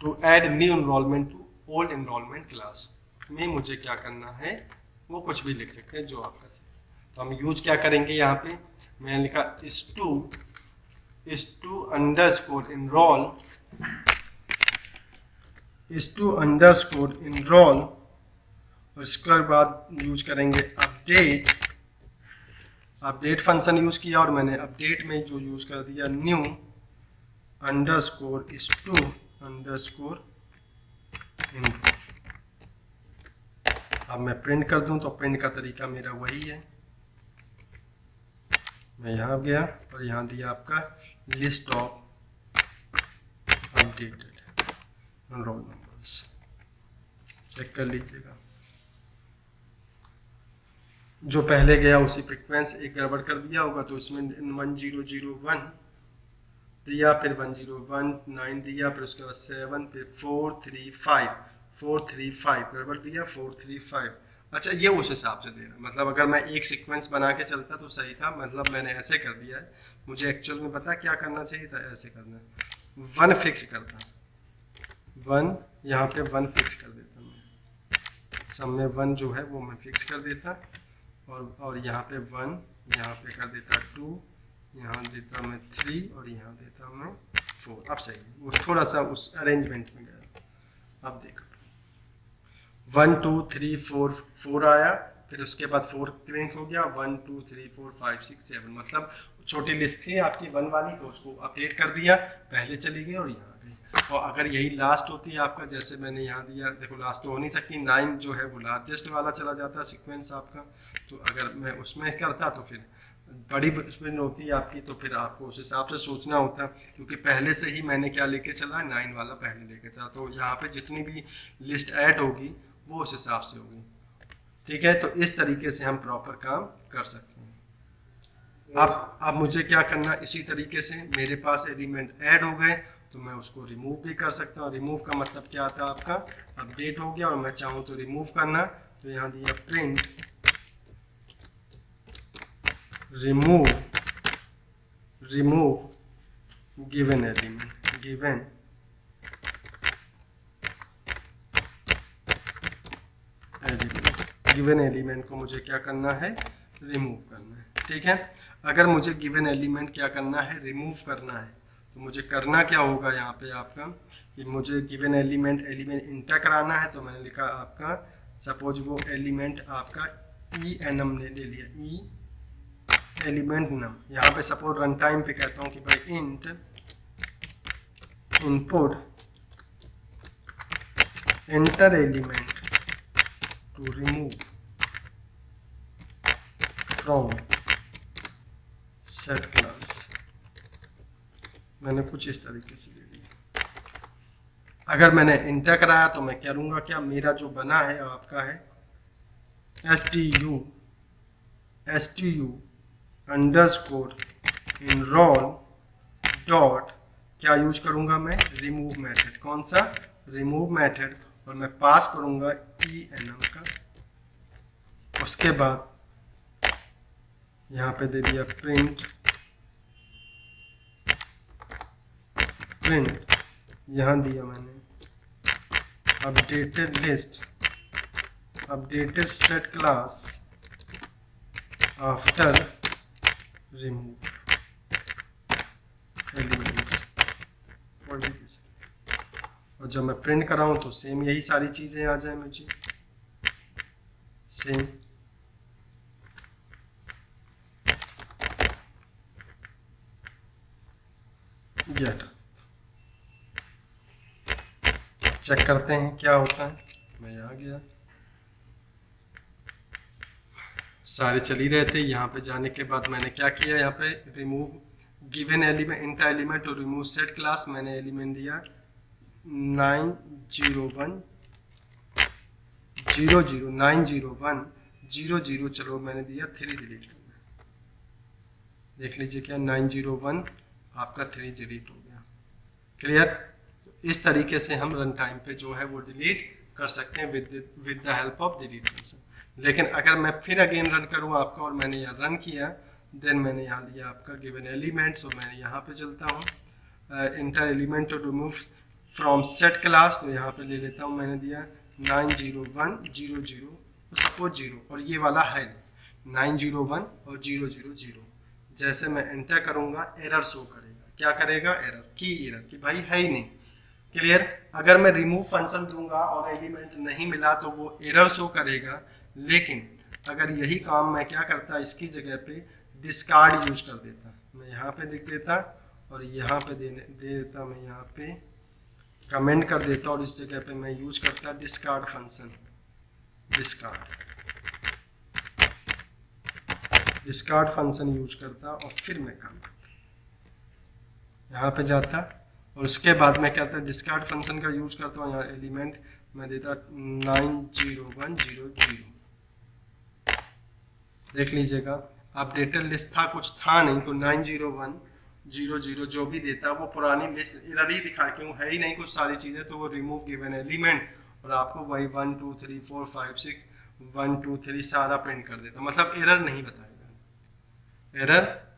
to add new enrollment to old enrollment class में मुझे क्या करना है, वो कुछ भी लिख सकते हैं जो आपका सही। तो हम यूज क्या करेंगे, यहाँ पे मैंने लिखा is to underscore enroll और इसके बाद यूज करेंगे अपडेट फंक्शन यूज किया, और मैंने अपडेट में जो यूज कर दिया new underscore is to underscore enroll। अब मैं प्रिंट कर दूं तो प्रिंट का तरीका मेरा वही है, मैं यहाँ गया और यहाँ दिया आपका list of updated roll numbers, check कर लीजिएगा। जो पहले गया उसी फ्रीक्वेंसी एक गड़बड़ कर दिया होगा, तो इसमें 1001 दिया, फिर 1019 दिया, फिर उसके बाद 7, फिर 435 गड़बड़ दिया, 435। अच्छा, ये उस हिसाब से दे रहा, मतलब अगर मैं एक सीक्वेंस बना के चलता तो सही था, मतलब मैंने ऐसे कर दिया है। मुझे एक्चुअल में पता क्या करना चाहिए था, ऐसे करना, 1 फिक्स करता, 1 यहाँ पे 1 फिक्स कर देता मैं, सब में 1 जो है वो मैं फिक्स कर देता, और यहाँ पे 1, यहाँ पे कर देता 2, यहाँ देता मैं 3 और यहाँ देता मैं 4। अब सही है, वो थोड़ा सा उस अरेंजमेंट में गया। अब देखो 1 2 3 4 आया, फिर उसके बाद 4 प्रिंट हो गया, 1 2 3 4 5 6 7, मतलब छोटी लिस्ट थी आपकी 1 वाली, तो उसको अपडेट कर दिया, पहले चली गई और यहाँ आ गई। और अगर यही लास्ट होती है आपका, जैसे मैंने यहाँ दिया, देखो लास्ट तो हो नहीं सकती, 9 जो है वो लार्जेस्ट वाला चला जाता है सीक्वेंस आपका, तो अगर मैं उसमें करता तो फिर बड़ी स्प्रिंट होती है आपकी, तो फिर आपको उस हिसाब से सोचना होता, क्योंकि पहले से ही मैंने क्या लेके चला, 9 वाला पहले लेके चला, तो यहाँ पे जितनी भी लिस्ट ऐड होगी वो उस हिसाब से होगी। ठीक है, तो इस तरीके से हम प्रॉपर काम कर सकते हैं। अब मुझे क्या करना, इसी तरीके से मेरे पास एलिमेंट ऐड हो गए तो मैं उसको रिमूव भी कर सकता हूँ। रिमूव का मतलब क्या आता है, आपका अपडेट हो गया और मैं चाहूँ तो रिमूव करना, तो यहाँ दिया print remove given element, given element को मुझे क्या करना है, रिमूव करना है। ठीक है, अगर मुझे गिवन एलिमेंट क्या करना है, रिमूव करना है, तो मुझे करना क्या होगा यहाँ पे आपका, कि मुझे गिवन एलिमेंट इंटर कराना है, तो मैंने लिखा आपका, सपोज वो एलिमेंट आपका enum ने ले लिया, एलिमेंट नम, यहाँ पे सपोज रन टाइम पे कहता हूँ कि भाई int input enter element to remove from set class. मैंने कुछ इस तरीके से ले लिया। अगर मैंने इंटर कराया तो मैं करूँगा क्या, मेरा जो बना है आपका है stu अंडरस्कोर enroll डॉट, क्या यूज करूँगा मैं, रिमूव मेथड। कौन सा, रिमूव मेथड, और मैं पास करूँगा enum का। उसके बाद यहाँ पे दे दिया प्रिंट, यहाँ दिया मैंने updated list, updated set class after remove elements. और जब मैं प्रिंट कराऊं तो सेम यही सारी चीजें आ जाए मुझे, सेम। गेट, चेक करते हैं क्या होता है। मैं यहाँ गया, सारे चल ही रहे थे। यहाँ पे जाने के बाद मैंने क्या किया, यहाँ पे remove given element int element और रिमूव सेट क्लास, मैंने एलिमेंट दिया 901 00 901 00, चलो मैंने दिया 3 डिलीट करना। देख लीजिए क्या 901 आपका 3 डिलीट हो गया। क्लियर। इस तरीके से हम रन टाइम पे जो है वो डिलीट कर सकते हैं with the help of delete function. लेकिन अगर मैं फिर अगेन रन करूँ आपका, और मैंने यहाँ रन किया, देन मैंने यहाँ लिया आपका गिवन एलिमेंट्स, और मैंने यहाँ पे चलता हूँ enter element to remove from set class, तो यहाँ पे ले लेता हूँ, मैंने दिया 901 00 सपोज 0, और ये वाला है 901 और 000। जैसे मैं एंटर करूँगा एरर शो करेगा। क्या करेगा? एरर की एरर कि भाई है ही नहीं। क्लियर। अगर मैं रिमूव फंक्शन दूंगा और एलिमेंट नहीं मिला तो वो एरर शो करेगा। लेकिन अगर यही काम मैं क्या करता, इसकी जगह पे डिस्कार्ड यूज कर देता। मैं यहाँ पे लिख देता और यहाँ पे दे देता, मैं यहाँ पे कमेंट कर देता और इस जगह पे मैं यूज करता discard function. Discard function use करता और फिर मैं काम यहाँ पे जाता, और उसके बाद मैं क्या करता, डिस्कार्ड फंक्शन का यूज करता हूँ। यहाँ एलिमेंट मैं देता 90100। देख लीजिएगा अपडेटेड लिस्ट था, कुछ था नहीं, तो 90100 जो भी देता वो पुरानी लिस्ट एरर ही दिखा, क्यों है ही नहीं कुछ सारी चीज़ें, तो वो रिमूव गिवन एलिमेंट और आपको वही 1 2 3 4 5 6 1 2 3 सारा प्रिंट कर देता। मतलब एरर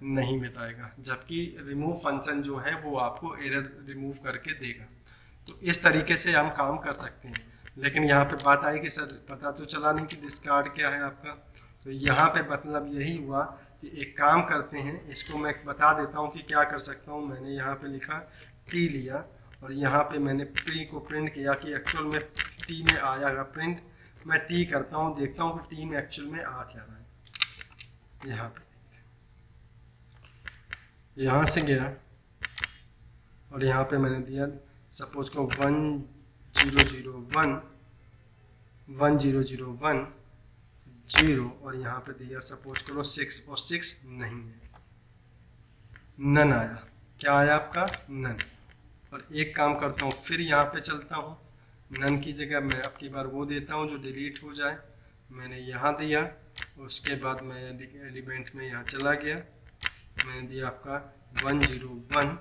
नहीं बताएगा, जबकि रिमूव फंक्शन जो है वो आपको एरर रिमूव करके देगा। तो इस तरीके से हम काम कर सकते हैं। लेकिन यहाँ पे बात आई कि सर पता तो चला नहीं कि डिस्कार्ड क्या है आपका। तो यहाँ पे मतलब यही हुआ कि एक काम करते हैं, इसको मैं बता देता हूँ कि क्या कर सकता हूँ। मैंने यहाँ पे लिखा टी लिया और यहाँ पे मैंने टी को प्रिंट किया कि एक्चुअल में टी में आया प्रिंट। मैं टी करता हूँ, देखता हूँ कि टी में एक्चुअल में आ क्या रहा है। यहाँ पे यहाँ से गया और यहाँ पे मैंने दिया सपोज को 1001 1001 0 और यहाँ पे दिया सपोज करो 6 और 6 नहीं है, नन आया। क्या आया आपका? नन। और एक काम करता हूँ, फिर यहाँ पे चलता हूँ, नन की जगह मैं अब की बार वो देता हूँ जो डिलीट हो जाए। मैंने यहाँ दिया, उसके बाद मैं एलिमेंट में यहाँ चला गया, मैंने दिया आपका 101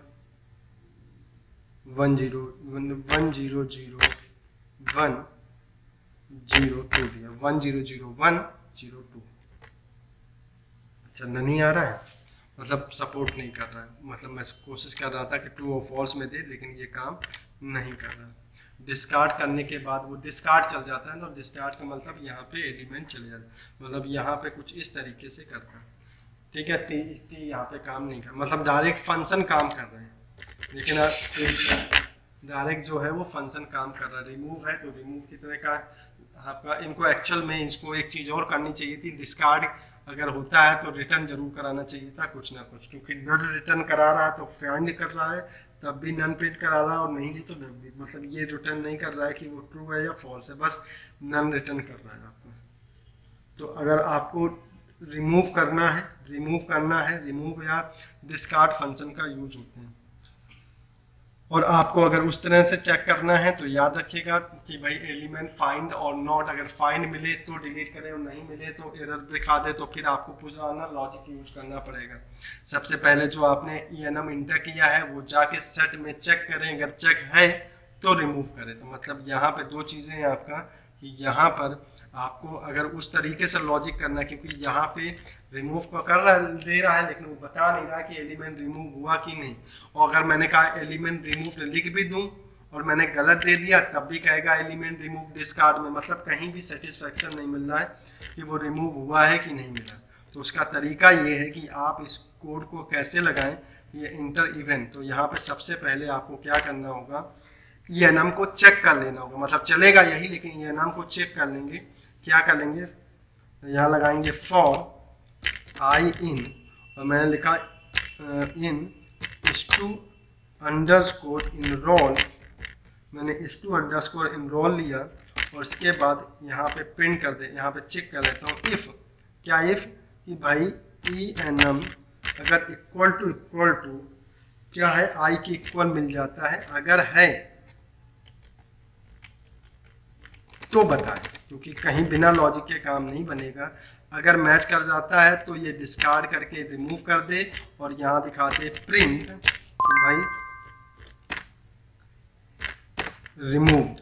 1001 1002 दिया 1001 02। अच्छा नहीं आ रहा है, मतलब सपोर्ट नहीं कर रहा है। मतलब मैं कोशिश कर रहा था कि ट्रू और फॉल्स में दे, लेकिन ये काम नहीं कर रहा। डिस्कार्ड करने के बाद वो डिस्कार्ड चल जाता है, तो डिस्कार्ड का मतलब यहाँ पे एलिमेंट चले जाता है। मतलब यहाँ पे कुछ इस तरीके से करता है। ठीक है, टी यहाँ पे काम नहीं कर, मतलब डायरेक्ट फंक्शन काम कर रहे हैं, लेकिन डायरेक्ट जो है वो फंक्शन काम कर रहा है। रिमूव है तो रिमूव की तरह का आपका, इनको एक्चुअल में इसको एक चीज़ और करनी चाहिए थी। डिस्कार्ड अगर होता है तो रिटर्न जरूर कराना चाहिए था कुछ ना कुछ, क्योंकि नन रिटर्न करा रहा है तो फाइंड कर रहा है, तब भी नन प्रिंट करा रहा है, और नहीं तो नन भी। मतलब ये रिटर्न नहीं कर रहा है कि वो ट्रू है या फॉल्स है, बस नन रिटर्न कर रहा है आपको। तो अगर आपको रिमूव करना है, रिमूव या डिस्कार्ड फंक्शन का यूज होते हैं। और आपको अगर उस तरह से चेक करना है तो याद रखिएगा कि भाई एलिमेंट फाइंड और नॉट, अगर फाइंड मिले तो डिलीट करें और नहीं मिले तो एरर दिखा दे, तो फिर आपको पुराना लॉजिक यूज करना पड़ेगा। सबसे पहले जो आपने enum इंटर किया है वो जाके सेट में चेक करें, अगर चेक है तो रिमूव करें। तो मतलब यहाँ पे दो चीज़ें हैं आपका, कि यहाँ पर आपको अगर उस तरीके से लॉजिक करना है, क्योंकि यहाँ पे रिमूव को कर रहा दे रहा है लेकिन वो बता नहीं रहा कि एलिमेंट रिमूव हुआ कि नहीं। और अगर मैंने कहा एलिमेंट रिमूव लिख भी दूं और मैंने गलत दे दिया तब भी कहेगा एलिमेंट रिमूव डिस्कार्ड में। मतलब कहीं भी सेटिस्फेक्शन नहीं मिल रहा है कि वो रिमूव हुआ है कि नहीं मिला। तो उसका तरीका ये है कि आप इस कोड को कैसे लगाएं, ये इंटर इवेंट। तो यहाँ पे सबसे पहले आपको क्या करना होगा, enum को चेक कर लेना होगा। मतलब चलेगा यही, लेकिन enum को चेक कर लेंगे। क्या कर लेंगे, यहाँ लगाएंगे फॉर आई इन, और मैंने लिखा इन is to underscore enroll मैंने stu_ enroll लिया और इसके बाद यहाँ पे प्रिंट कर दे, यहाँ पे चेक कर लेता हूँ इफ़, क्या इफ़ कि भाई enum अगर इक्वल टू क्या है आई के इक्वल मिल जाता है, अगर है तो बताए, क्योंकि कहीं बिना लॉजिक के काम नहीं बनेगा। अगर मैच कर जाता है तो ये डिस्कार्ड करके रिमूव कर दे और यहाँ दिखाते प्रिंट भाई रिमूव्ड,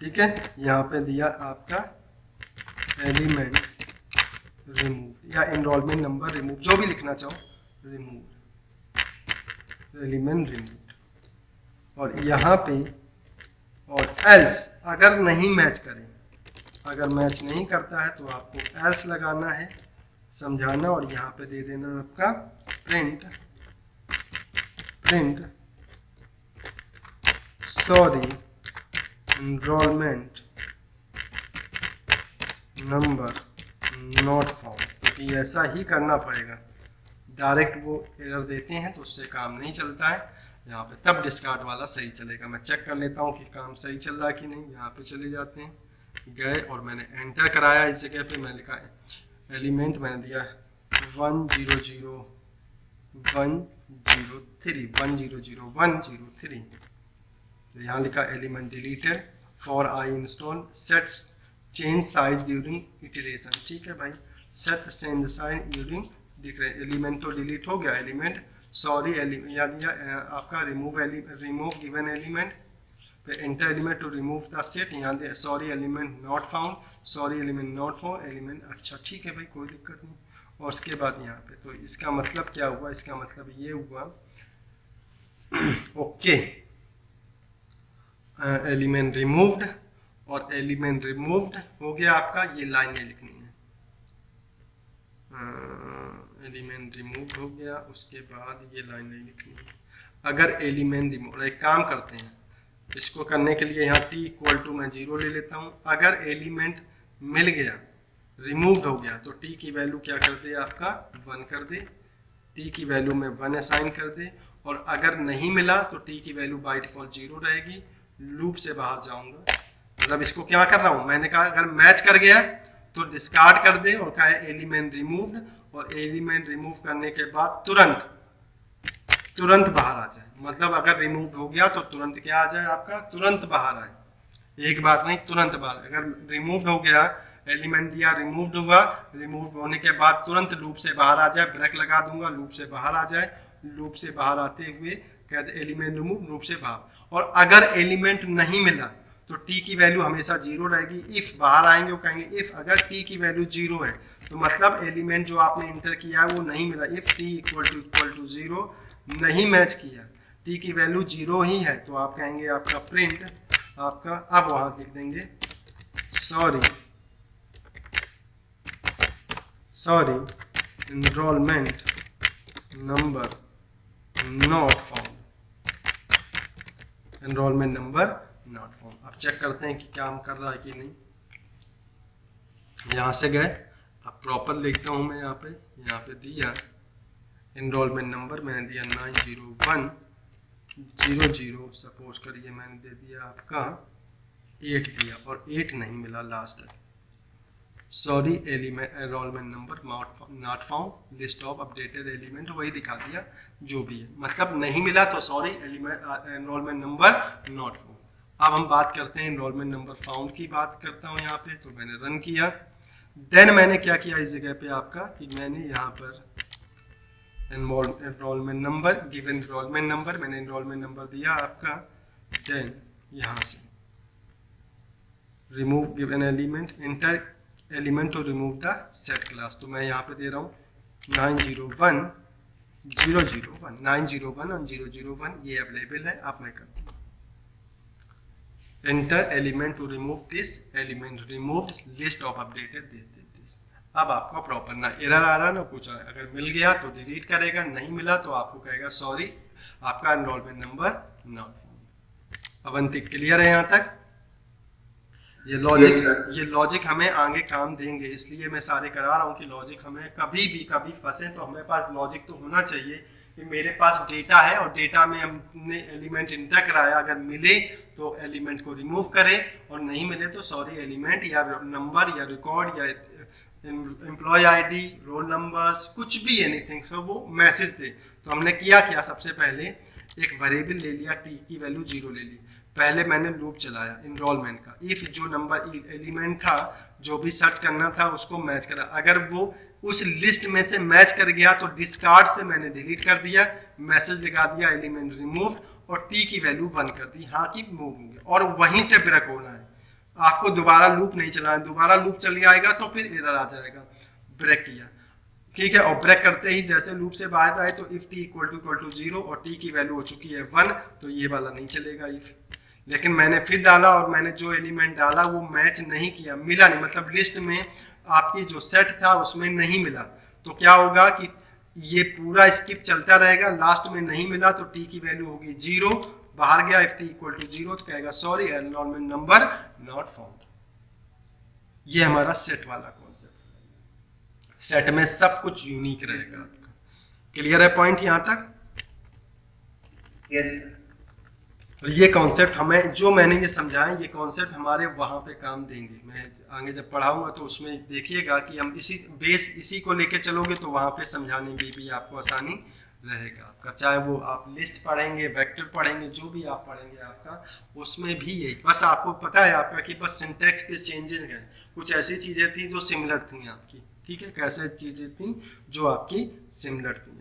ठीक है। यहाँ पे दिया आपका एलिमेंट रिमूव या एनरोलमेंट नंबर रिमूव, जो भी लिखना चाहो, रिमूव एलिमेंट रिमूव। और यहाँ पे और एल्स अगर नहीं मैच करे, अगर मैच नहीं करता है तो आपको एल्स लगाना है, समझाना, और यहाँ पे दे देना आपका print sorry enrolment number not found, क्योंकि ऐसा ही करना पड़ेगा। डायरेक्ट वो एरर देते हैं तो उससे काम नहीं चलता है, यहाँ पे तब डिस्कार्ड वाला सही चलेगा। मैं चेक कर लेता हूँ कि काम सही चल रहा है कि नहीं। यहाँ पे चले जाते हैं, गए और मैंने एंटर कराया, इस जगह पे मैं लिखा एलिमेंट मैंने दिया 1000103, तो यहाँ लिखा element deleted for I install set change size during iteration, ठीक है भाई, सेट चेंज साइज ड्यूरिंग, दिख रहे एलिमेंट तो डिलीट हो गया, एलिमेंट सॉरी यहाँ दिया आपका रिमूव गिवन एलिमेंट, फिर enter element to remove the set, यहाँ दिया sorry element not found, sorry element not found element, अच्छा ठीक है भाई कोई दिक्कत नहीं। और उसके बाद यहाँ पे तो इसका मतलब क्या हुआ, इसका मतलब ये हुआ ओके एलिमेंट रिमूव्ड, और एलिमेंट रिमूव्ड हो गया आपका, ये लाइन नहीं लिखनी है, एलिमेंट रिमूव हो गया, उसके बाद ये लाइन नहीं लिखनी है। अगर एलिमेंट रिमूव, एक काम करते हैं, इसको करने के लिए यहाँ t इक्वल टू मैं 0 ले लेता हूँ। अगर एलिमेंट मिल गया, रिमूव हो गया, तो t की वैल्यू क्या कर दे आपका 1 कर दे, t की वैल्यू में 1 असाइन कर दे, और अगर नहीं मिला तो t की वैल्यू बाय डिफॉल्ट 0 रहेगी। लूप से बाहर जाऊंगा, मतलब इसको क्या कर रहा हूँ, मैंने कहा अगर मैच कर गया तो डिस्कार्ड कर दे, और कहा है एलिमेंट रिमूव्ड, और एलिमेंट रिमूव करने के बाद तुरंत बाहर आ जाए, मतलब अगर रिमूव हो गया तो तुरंत क्या आ जाए आपका, तुरंत बाहर आए, एक बार नहीं तुरंत बाहर। अगर रिमूव हो गया, एलिमेंट दिया रिमूव्ड हुआ, रिमूव होने के बाद तुरंत लूप से बाहर आ जाए, ब्रेक लगा दूंगा, लूप से बाहर आ जाए, लूप से बाहर आते हुए कहते एलिमेंट रिमूव, लूप से बाहर। और अगर एलिमेंट नहीं मिला तो t की वैल्यू हमेशा 0 रहेगी। इफ बाहर आएंगे वो कहेंगे इफ अगर t की वैल्यू 0 है तो मतलब एलिमेंट जो आपने इंटर किया है वो नहीं मिला। इफ t इक्वल टू 0 नहीं मैच किया, t की वैल्यू 0 ही है, तो आप कहेंगे आपका प्रिंट आपका, अब वहां लिख देंगे sorry enrolment number not found, enrolment number not found. अब चेक करते हैं कि काम कर रहा है कि नहीं। यहाँ से गए, अब प्रॉपर लिखता हूँ मैं, यहाँ पे दिया एनरोलमेंट नंबर मैंने दिया 90100, सपोज करिए मैंने दे दिया आपका 8 दिया, और 8 नहीं मिला लास्ट तक, sorry enrolment number not found, list of updated element वही दिखा दिया जो भी है, मतलब नहीं मिला तो sorry enrolment number not found. अब हम बात करते हैं एनरोलमेंट नंबर फाउंड की बात करता हूँ यहाँ पे, तो मैंने रन किया, देन मैंने क्या किया इस जगह पे आपका कि मैंने यहाँ पर enrolment number given enrolment number, मैंने एनरोलमेंट नंबर दिया आपका, देन यहाँ से remove given element, enter element to remove the set class, तो मैं यहाँ पे दे रहा हूँ 901 901 और 001 ये अवेलेबल है। अब मैं करता हूँ enter element to remove this, element removed, list of updated this. अब आपका प्रॉपर ना एरर आ रहा ना कुछ, अगर मिल गया तो डिलीट करेगा, नहीं मिला तो आपको कहेगा सॉरी आपका एनरोलमेंट नंबर नॉट फाउंड। अब अंतिक क्लियर है यहाँ तक? ये लॉजिक हमें आगे काम देंगे, इसलिए मैं सारे करा रहा हूँ कि लॉजिक हमें कभी फंसे तो हमारे पास लॉजिक तो होना चाहिए, कि मेरे पास डेटा है और डेटा में हमने एलिमेंट इंटर कराया, अगर मिले तो एलिमेंट को रिमूव करें और नहीं मिले तो सॉरी एलिमेंट या नंबर या रिकॉर्ड या एम्प्लॉय आईडी, रोल नंबर्स, कुछ भी एनीथिंग, सो वो मैसेज दे। तो हमने क्या सबसे पहले एक वेरिएबल ले लिया, टी की वैल्यू 0 ले ली। पहले मैंने लूप चलाया इनरोलमेंट का, इफ जो नंबर एलिमेंट था जो भी सर्च करना था उसको मैच करा, अगर वो उस लिस्ट में से मैच कर गया तो डिस्कार्ड से मैंने डिलीट कर दिया, मैसेज लगा दिया एलिमेंट रिमूव और टी की वैल्यू 1 कर दी, हाँ की मूव होंगे, और वहीं से ब्रेक होना है। आपको दोबारा लूप नहीं चलाना, दोबारा लूप चल आएगा तो फिर एरर आ जाएगा। ब्रेक किया, ठीक है, और ब्रेक करते ही जैसे लूप से बाहर आए तो इफ टी इक्वल टू 0 और टी की वैल्यू हो चुकी है 1, तो ये वाला नहीं चलेगा इफ। लेकिन मैंने फिर डाला और मैंने जो एलिमेंट डाला वो मैच नहीं किया, मिला नहीं, मतलब लिस्ट में आपकी जो सेट था उसमें नहीं मिला, तो क्या होगा कि ये पूरा स्किप चलता रहेगा, लास्ट में नहीं मिला तो टी की वैल्यू होगी 0, बाहर गया इफ टी इक्वल टू 0 तो कहेगा sorry enrolment number not found. ये हमारा सेट वाला कॉन्सेप्ट, सेट में सब कुछ यूनिक रहेगा आपका। क्लियर है पॉइंट यहां तक? यस। और ये कॉन्सेप्ट हमें, जो मैंने ये समझाया, ये कॉन्सेप्ट हमारे वहाँ पे काम देंगे। मैं आगे जब पढ़ाऊंगा तो उसमें देखिएगा कि हम इसी को लेके चलोगे तो वहाँ पे समझाने में भी आपको आसानी रहेगा आपका, चाहे वो आप लिस्ट पढ़ेंगे, वेक्टर पढ़ेंगे, जो भी आप पढ़ेंगे आपका उसमें भी यही, बस आपको पता है आपका कि बस सिंटैक्स के चेंजेस हैं, कुछ ऐसी चीज़ें थी जो सिमिलर थी आपकी, ठीक है, कैसे चीज़ें थी जो आपकी सिमिलर थी।